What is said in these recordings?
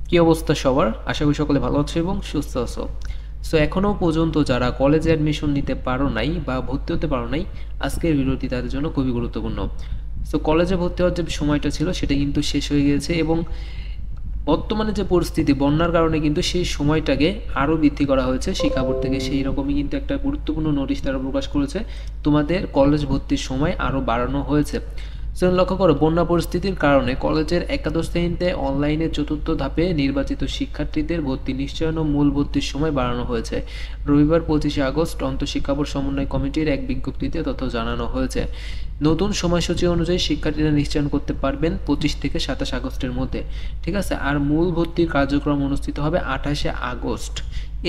কি অবস্থা সবার? আশা করি সকলে ভালো আছো এবং সুস্থ আছো। সো এখনো পর্যন্ত যারা কলেজে অ্যাডমিশন নিতে পারো নাই বা ভর্তি হতে পারো নাই, আজকের ভিডিওটি তাদের জন্য খুবই গুরুত্বপূর্ণ। সো কলেজে ভর্তি হওয়ার যে সময়টা ছিল সেটা কিন্তু শেষ হয়ে গিয়েছে এবং বর্তমানে যে পরিস্থিতি বন্যার কারণে কিন্তু সেই সময়টাকে আরও বৃদ্ধি করা হয়েছে। শিক্ষা বোর্ড থেকে সেই রকমই কিন্তু একটা গুরুত্বপূর্ণ নোটিশ তারা প্রকাশ করেছে, তোমাদের কলেজ ভর্তির সময় আরও বাড়ানো হয়েছে। সো লক্ষ্য করো, বন্যা পরিস্থিতির কারণে কলেজের একাদশ শ্রেণীতে অনলাইনে চতুর্থ ধাপে নির্বাচিত শিক্ষার্থীদের ভর্তি নিশ্চয়ন ও মূল ভর্তির সময় বাড়ানো হয়েছে। রবিবার 25 আগস্ট অন্তঃশিক্ষা বোর্ড সমন্বয় কমিটির এক বিজ্ঞপ্তিতে তথ্য জানানো হয়েছে। নতুন সময়সূচি অনুযায়ী শিক্ষার্থীরা নিশ্চয়ন করতে পারবেন 25 থেকে 27 আগস্টের মধ্যে। ঠিক আছে, আর মূল ভর্তির কার্যক্রম অনুষ্ঠিত হবে 28 আগস্ট।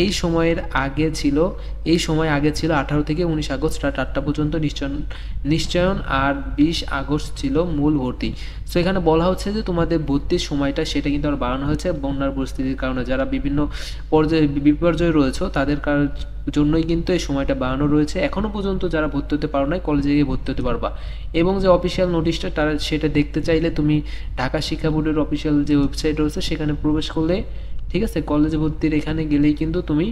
এই সময়ের আগে ছিল এই সময় আগে ছিল 18 থেকে 19 আগস্ট রাত 8টা পর্যন্ত নিশ্চয়ন, আর 20 আগস্ট ছিল মূল ভর্তি। সো এখানে বলা হচ্ছে যে তোমাদের ভর্তির সময়টা সেটা কিন্তু আরও বাড়ানো হয়েছে বন্যার পরিস্থিতির কারণে। যারা বিভিন্ন বিপর্যয়ে রয়েছে তাদের জন্যই কিন্তু এই সময়টা বাড়ানো রয়েছে। এখনও পর্যন্ত যারা ভর্তি হতে পারো নাই, কলেজে গিয়ে ভর্তি হতে পারবা। এবং যে অফিসিয়াল নোটিশটা তারা সেটা দেখতে চাইলে তুমি ঢাকা শিক্ষা বোর্ডের অফিসিয়াল যে ওয়েবসাইট রয়েছে সেখানে প্রবেশ করলে, ঠিক আছে, কলেজে ভর্তির এখানে গেলেই কিন্তু তুমি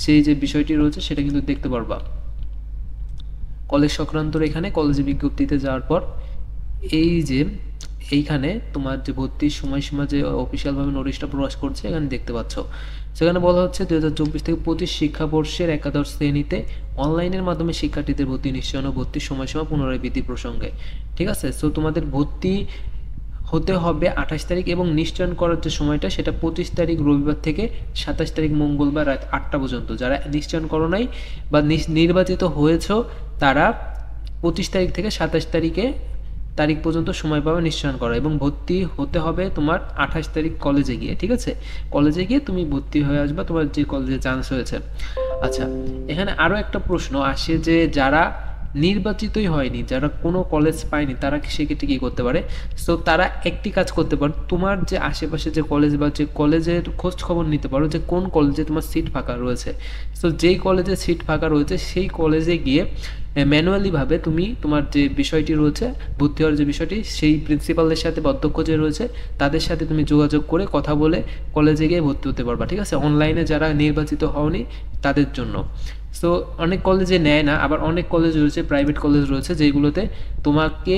সেই যে বিষয়টি রয়েছে সেটা কিন্তু দেখতে পারবা। কলেজ সংক্রান্ত এখানে কলেজে বিজ্ঞপ্তিতে যাওয়ার পর এই যে এইখানে তোমার যে ভর্তির সময়সীমা যে অফিসিয়ালভাবে নোটিশটা প্রকাশ করছে এখানে দেখতে পাচ্ছ। সেখানে বলা হচ্ছে 2024 থেকে 25 শিক্ষাবর্ষের একাদশ শ্রেণীতে অনলাইনের মাধ্যমে শিক্ষার্থীদের ভর্তি নিশ্চয়ন ও ভর্তির সময়সীমা পুনরায় বৃদ্ধি প্রসঙ্গে। ঠিক আছে, সো তোমাদের ভর্তি হতে হবে 28 তারিখ এবং নিশ্চয়ন করার যে সময়টা সেটা 25 তারিখ রবিবার থেকে 27 তারিখ মঙ্গলবার রাত 8টা পর্যন্ত। যারা নিশ্চয়ন করো নাই বা নির্বাচিত হয়েছ তারা 25 তারিখ থেকে 27 তারিখ পর্যন্ত সময় পাবে নিশ্চয়ন করা, এবং ভর্তি হতে হবে তোমার 28 তারিখ কলেজে গিয়ে। ঠিক আছে, কলেজে গিয়ে তুমি ভর্তি হয়ে আসবা তোমার যে কলেজে চান্স হয়েছে। আচ্ছা, এখানে আরও একটা প্রশ্ন আসে যে যারা নির্বাচিতই হয়নি, যারা কোনো কলেজ পায়নি, তারা সেক্ষেত্রে কী করতে পারে? সো তারা একটি কাজ করতে পারো, তোমার যে আশেপাশে যে কলেজ বা যে কলেজের খোঁজ খবর নিতে পারো যে কোন কলেজে তোমার সিট ফাঁকা রয়েছে। সো যেই কলেজে সিট ফাঁকা রয়েছে সেই কলেজে গিয়ে ম্যানুয়ালিভাবে তুমি তোমার যে বিষয়টি রয়েছে ভর্তি হওয়ার যে বিষয়টি, সেই প্রিন্সিপালদের সাথে বা অধ্যক্ষ যে রয়েছে তাদের সাথে তুমি যোগাযোগ করে কথা বলে কলেজে গিয়ে ভর্তি হতে পারবা। ঠিক আছে, অনলাইনে যারা নির্বাচিত হওনি তাদের জন্য। সো অনেক কলেজে নেয় না, আবার অনেক কলেজ রয়েছে, প্রাইভেট কলেজ রয়েছে যেগুলোতে তোমাকে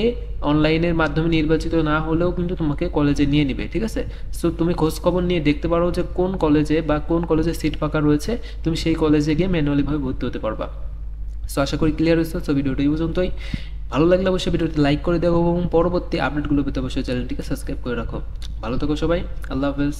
অনলাইনের মাধ্যমে নির্বাচিত না হলেও কিন্তু তোমাকে কলেজে নিয়ে নিবে। ঠিক আছে, সো তুমি খোঁজখবর নিয়ে দেখতে পারো যে কোন কলেজে বা কোন কলেজে সিট ফাঁকা রয়েছে, তুমি সেই কলেজে গিয়ে ম্যানুয়ালিভাবে ভর্তি হতে পারবা। সো আশা করি ক্লিয়ার হয়েছে। সো ভিডিওটা এই পর্যন্তই। ভালো লাগলে অবশ্যই ভিডিওটি লাইক করে দেবো এবং পরবর্তী আপডেটগুলো পেতে অবশ্যই চ্যানেলটিকে সাবস্ক্রাইব করে রাখো। ভালো থাকো সবাই, আল্লাহ হাফেজ।